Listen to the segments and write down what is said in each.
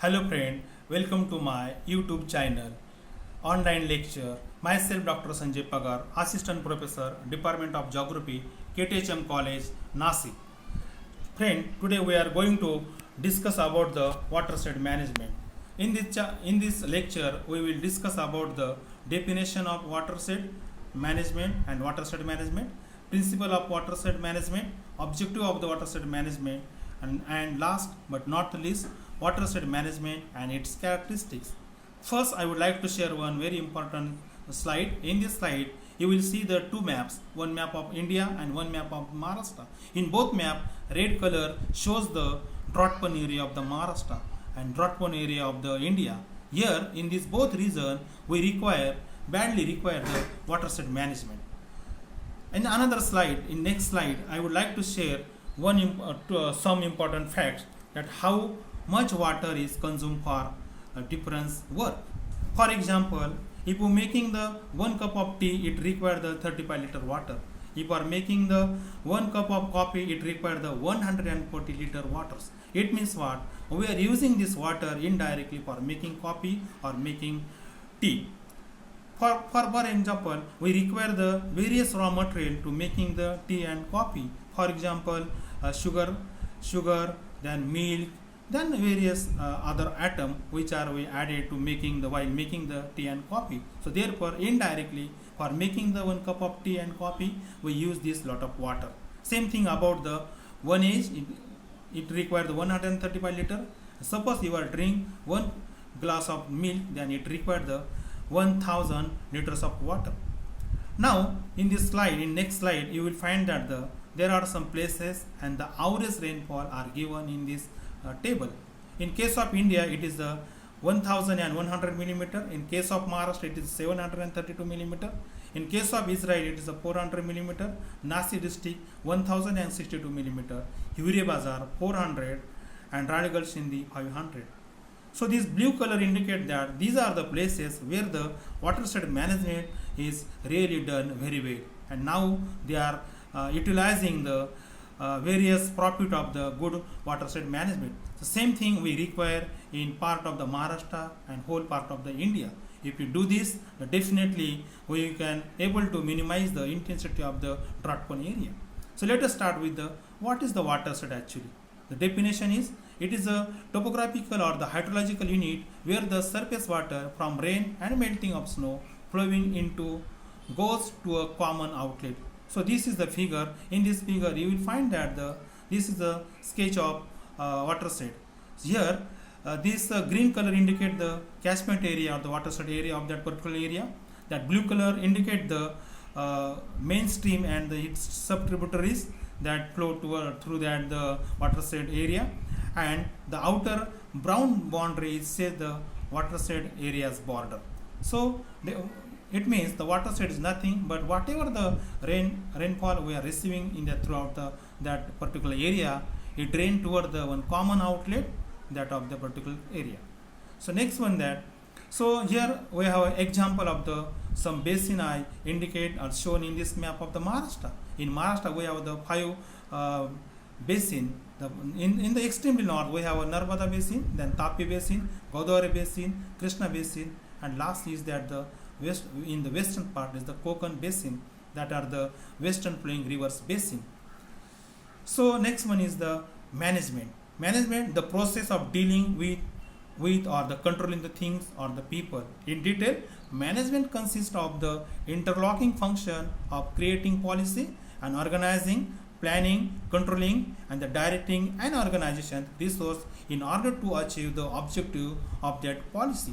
Hello friend, welcome to my YouTube channel, online lecture. Myself Dr. Sanjay Pagar, Assistant Professor, Department of Geography, KTHM College, Nasik. Friend, today we are going to discuss about the watershed management. In this lecture, we will discuss about the definition of watershed management and watershed management, principle of watershed management, objective of the watershed management, and last but not the least, watershed management and its characteristics. First, I would like to share one very important slide. In this slide, you will see the two maps, one map of India and one map of Maharashtra. In both maps, red color shows the drought-prone area of the Maharashtra and drought-prone area of the India. Here, in this both region, we badly require the watershed management. In another slide, in next slide, I would like to share some important facts that how much water is consumed for different work. For example, if you are making the 1 cup of tea, it requires the 35 liter water. If you are making the 1 cup of coffee, it requires the 140 liter waters. It means what? We are using this water indirectly for making coffee or making tea. For example, we require the various raw material to making the tea and coffee. For example, sugar, then milk, then various other atom which are we added to while making the tea and coffee. So therefore, indirectly for making the 1 cup of tea and coffee, we use this lot of water. Same thing about the 1 age, it requires 135 liter. Suppose you are drink 1 glass of milk, then it requires the 1000 liters of water. Now in this slide, in next slide, you will find that there are some places and the average rainfall are given in this table. In case of India, it is 1100 millimeter. In case of Maharashtra, it is 732 millimeter. In case of Israel, it is 400 millimeter. Nasik district 1062 millimeter. Hiware Bazar 400 and Raniganj Sindhi 500. So this blue color indicate that these are the places where the watershed management is really done very well, and now they are utilizing the various profit of the good watershed management. The same thing we require in part of the Maharashtra and whole part of the India. If you do this, definitely we can able to minimize the intensity of the drought-prone area. So let us start with what is the watershed actually. The definition is, it is a topographical or the hydrological unit where the surface water from rain and melting of snow flowing into goes to a common outlet. So this is the figure. In this figure, you will find that this is the sketch of watershed. Here, this green color indicate the catchment area or the watershed area of that particular area. That blue color indicate the mainstream and its sub-tributaries that flow through that the watershed area, and the outer brown boundary says the watershed area's border. So it means the watershed is nothing but whatever the rainfall we are receiving in throughout that particular area, it drain toward the one common outlet, that of the particular area. So next one that. So here we have an example of some basin I indicate or shown in this map of the Maharashtra. In Maharashtra, we have the 5 basin. In the extremely north, we have a Narmada basin, then Tapi basin, Godavari basin, Krishna basin, and last is that in the western part is the Konkan basin, that are the western flowing rivers basin. So next one is the management. Management, the process of dealing with or the controlling the things or the people. In detail, management consists of the interlocking function of creating policy and organizing, planning, controlling, and the directing and organization resource in order to achieve the objective of that policy.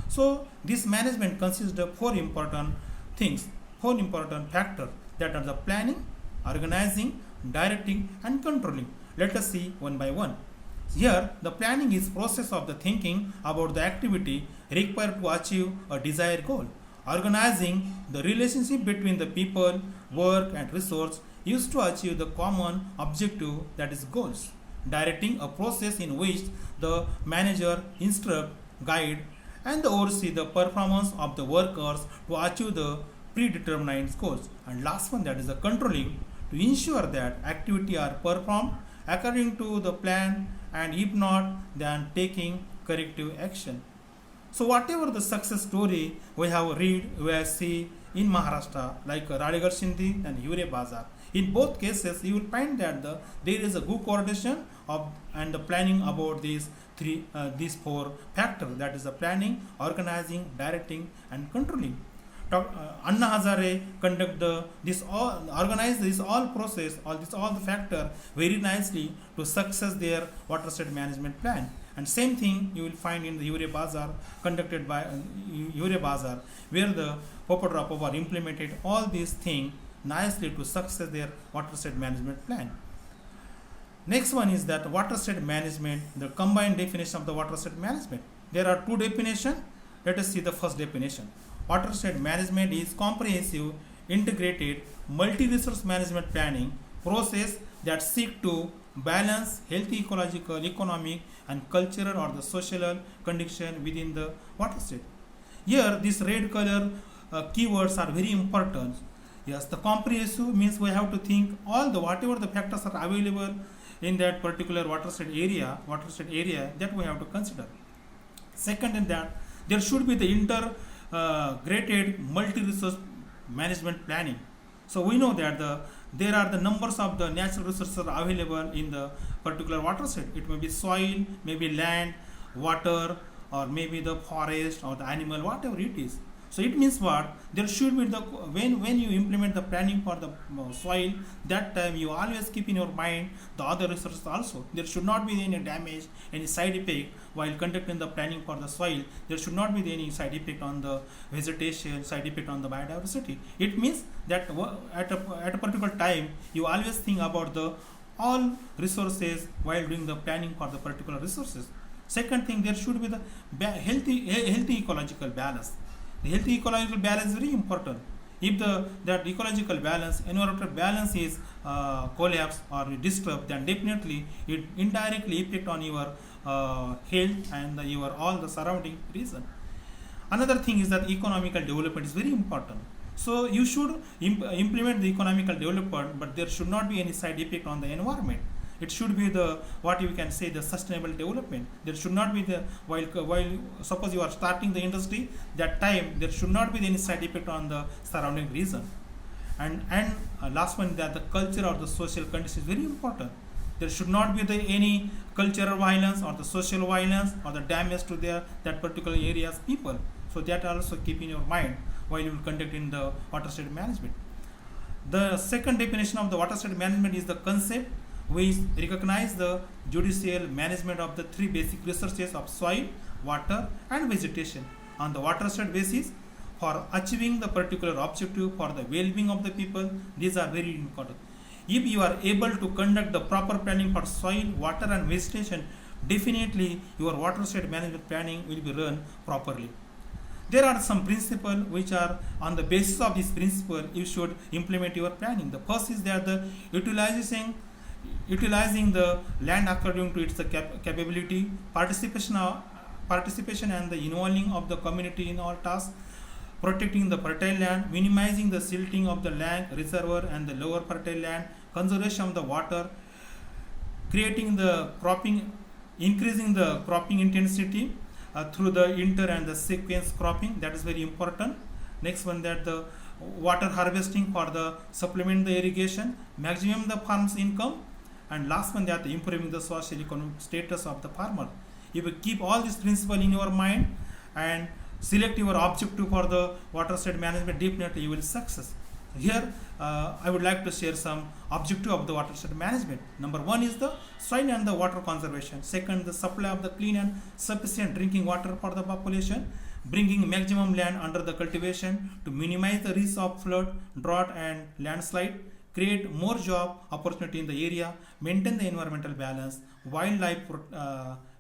So this management consists of 4 important things, 4 important factors, that are the planning, organizing, directing, and controlling. Let us see one by one. Here, the planning is process of the thinking about the activity required to achieve a desired goal. Organizing, the relationship between the people, work, and resource used to achieve the common objective, that is goals. Directing, a process in which the manager instruct, guide, and oversee the performance of the workers to achieve the predetermined goals. And last one, that is the controlling, to ensure that activity are performed according to the plan, and if not, then taking corrective action. So whatever the success story we have read, we have seen in Maharashtra, like Radigar Sindhi and Ure Bazar, in both cases you will find that there is a good coordination of and the planning about these four factors, that is the planning, organizing, directing and controlling. Anna Hazare conduct this all organize this all process, all the factor very nicely to success their watershed management plan. And same thing you will find in the Ure Bazar conducted by Ure Bazar, where the Popadrapova implemented all these things nicely to success their watershed management plan. Next one is that watershed management, the combined definition of the watershed management. There are two definitions. Let us see the first definition. Watershed management is comprehensive, integrated, multi-resource management planning process that seek to balance healthy ecological, economic and cultural or the social condition within the watershed. Here this red color keywords are very important. Yes, the comprehensive means we have to think all the whatever the factors are available in that particular watershed area that we have to consider. Second in that, there should be the integrated multi-resource management planning. So we know that there are the numbers of the natural resources available in the particular watershed. It may be soil, maybe land, water, or maybe the forest or the animal, whatever it is. So it means what? There should be when you implement the planning for the soil, that time you always keep in your mind the other resources also. There should not be any damage, any side effect while conducting the planning for the soil. There should not be any side effect on the vegetation, side effect on the biodiversity. It means that at a particular time you always think about the all resources while doing the planning for the particular resources. Second thing, there should be the healthy ecological balance. The healthy ecological balance is very important. If that ecological balance, environmental balance is collapsed or disturbed, then definitely it indirectly affect on your health and your all the surrounding region. Another thing is that economical development is very important. So you should implement the economical development, but there should not be any side effect on the environment. It should be what you can say the sustainable development. There should not be while suppose you are starting the industry, that time there should not be any side effect on the surrounding region. And last one, that the culture or the social condition is very important. There should not be any cultural violence or the social violence or the damage to that particular area's people. So that also keep in your mind while you will conduct in the watershed management. The second definition of the watershed management is the concept which recognize the judicial management of the three basic resources of soil, water and vegetation on the watershed basis for achieving the particular objective for the well-being of the people. These are very important. If you are able to conduct the proper planning for soil, water and vegetation, definitely your watershed management planning will be run properly. There are some principles which are on the basis of this principle you should implement your planning. The first is that the utilizing the land according to its capability, participation and the involving of the community in all tasks, protecting the fertile land, minimizing the silting of the land reservoir and the lower fertile land, conservation of the water, creating the cropping, increasing the cropping intensity through the inter and the sequence cropping. That is very important. Next one, that the water harvesting for the supplement the irrigation, maximum the farm's income, and last one, that improving the social economic status of the farmer. If you keep all these principles in your mind and select your objective for the watershed management, definitely you will success. Here I would like to share some objective of the watershed management. Number one is the soil and the water conservation. Second, the supply of the clean and sufficient drinking water for the population, bringing maximum land under the cultivation to minimize the risk of flood, drought and landslide, create more job opportunity in the area, maintain the environmental balance, wildlife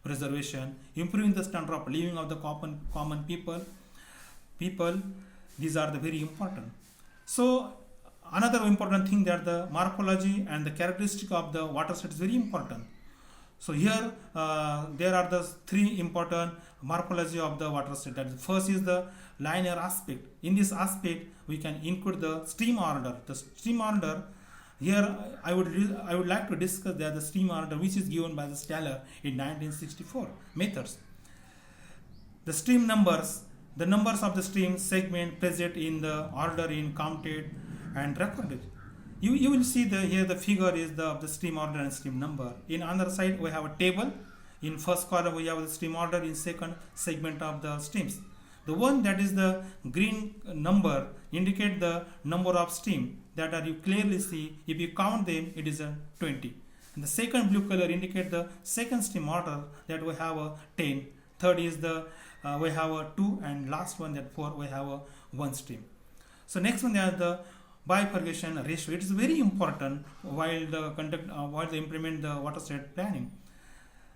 preservation, improving the standard of living of the common people. These are the very important. So another important thing, that the morphology and the characteristic of the watershed is very important. So here there are the three important morphology of the watershed. That is, first is the linear aspect. In this aspect we can include the stream order. The stream order, here I would like to discuss that the stream order which is given by the Staller in 1964 methods. The stream numbers, the numbers of the stream segment present in the order in counted and recorded. You will see here the figure is of the stream order and stream number. In other side we have a table. In first column we have the stream order, in second segment of the streams. The one that is the green number indicate the number of stream that are you clearly see. If you count them, it is a 20. And the second blue color indicate the second stream order that we have a 10. Third is the we have a 2, and last one that 4 we have a 1 stream. So next one, they are the bifurcation ratio. It is very important while the implement the watershed planning.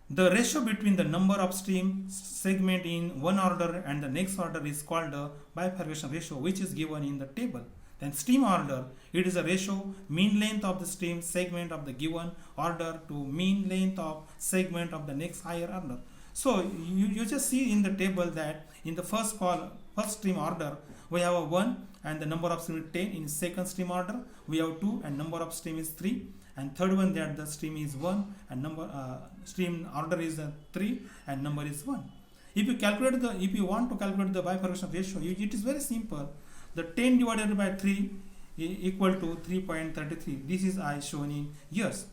The ratio between the number of stream segment in one order and the next order is called the bifurcation ratio, which is given in the table. Then stream order, it is a ratio mean length of the stream segment of the given order to mean length of segment of the next higher order. So you just see in the table that in the first stream order we have a 1 and the number of stream is 10. In second stream order we have 2 and number of stream is 3, and third one that the stream is 1 and number stream order is 3 and number is 1. If you want to calculate the bifurcation ratio, it is very simple. The 10 divided by 3 equal to 3.33. This is I shown in years.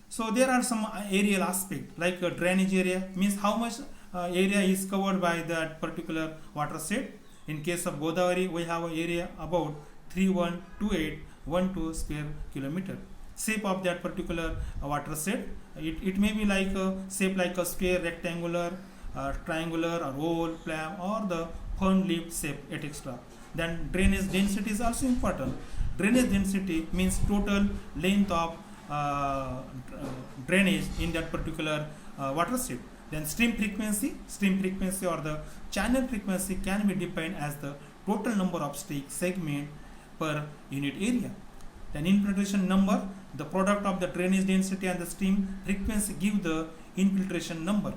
So there are some aerial aspect like a drainage area, means how much area is covered by that particular watershed. In case of Godavari, we have an area about 312812 square kilometer. Shape of that particular watershed, it may be like a shape like a square, rectangular, triangular, or oval, plan, or the fern leaf shape, etc. Then drainage density is also important. Drainage density means total length of drainage in that particular watershed. Then stream frequency or the channel frequency can be defined as the total number of stream segment per unit area. Then infiltration number, the product of the drainage density and the stream frequency give the infiltration number.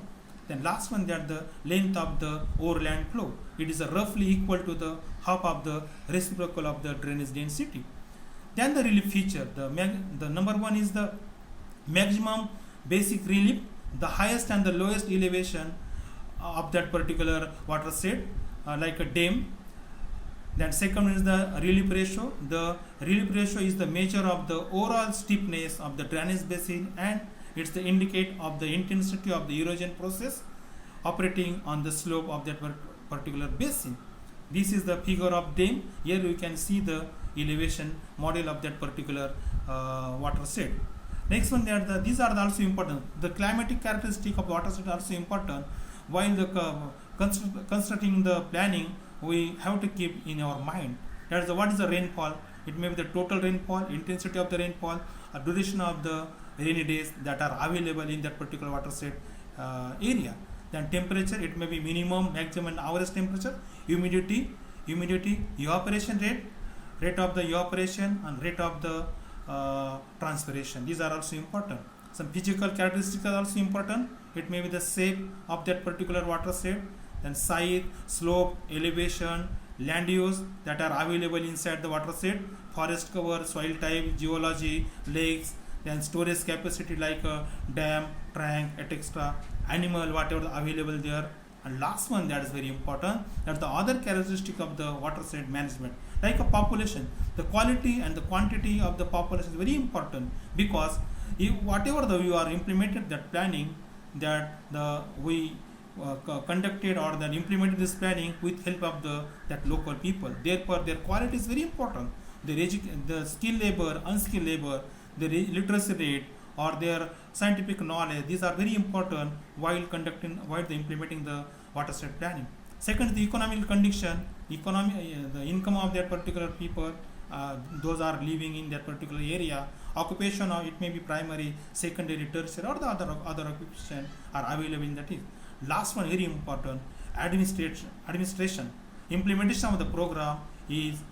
Then last one, that the length of the overland flow, it is roughly equal to the half of the reciprocal of the drainage density. Then the relief feature, the number one is the maximum basic relief, the highest and the lowest elevation of that particular watershed, like a dam. Then second is the relief ratio. The relief ratio is the measure of the overall steepness of the drainage basin, and it's the indicate of the intensity of the erosion process operating on the slope of that particular basin. This is the figure of dam. Here you can see the elevation model of that particular watershed. Next one, these are also important. The climatic characteristic of watershed are also important. While the constructing the planning, we have to keep in our mind that is what is the rainfall. It may be the total rainfall, intensity of the rainfall, duration of the rainy days that are available in that particular watershed area. Then temperature, it may be minimum, maximum, and average temperature. Humidity, evaporation rate of the evaporation, and rate of the transpiration. These are also important. Some physical characteristics are also important. It may be the shape of that particular watershed, then size, slope, elevation, land use that are available inside the watershed, forest cover, soil type, geology, lakes, then storage capacity like a dam, tank, etc. Animal, whatever available there. And last one that is very important, that the other characteristic of the watershed management, like a population, the quality and the quantity of the population is very important, because if whatever you are implemented that planning, that we conducted or that implemented this planning with help of that local people. Therefore, their quality is very important. The skilled labor, unskilled labor, the literacy rate, or their scientific knowledge, these are very important while implementing the watershed planning. Second, the economic condition, the income of that particular people, those are living in that particular area. Occupation, or it may be primary, secondary, tertiary, or the other occupation are available in that. Last one, very important, administration. Implementation of the program is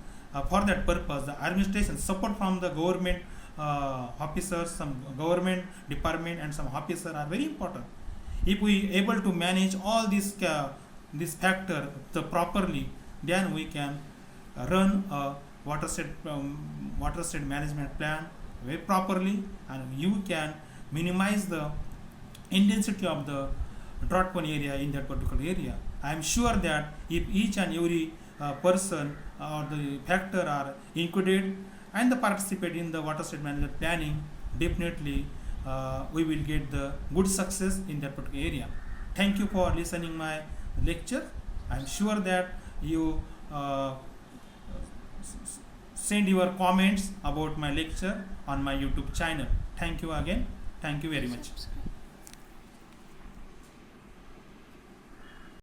for that purpose. The administration support from the government officers, some government department, and some officer are very important. If we able to manage all this factor properly, then we can run a watershed management plan very properly, and you can minimize the intensity of the drought prone area in that particular area. I am sure that if each and every person or the factor are included and the participate in the water state management planning, definitely we will get the good success in that particular area. Thank you for listening my lecture. I am sure that you send your comments about my lecture on my YouTube channel. Thank you again. Thank you very much.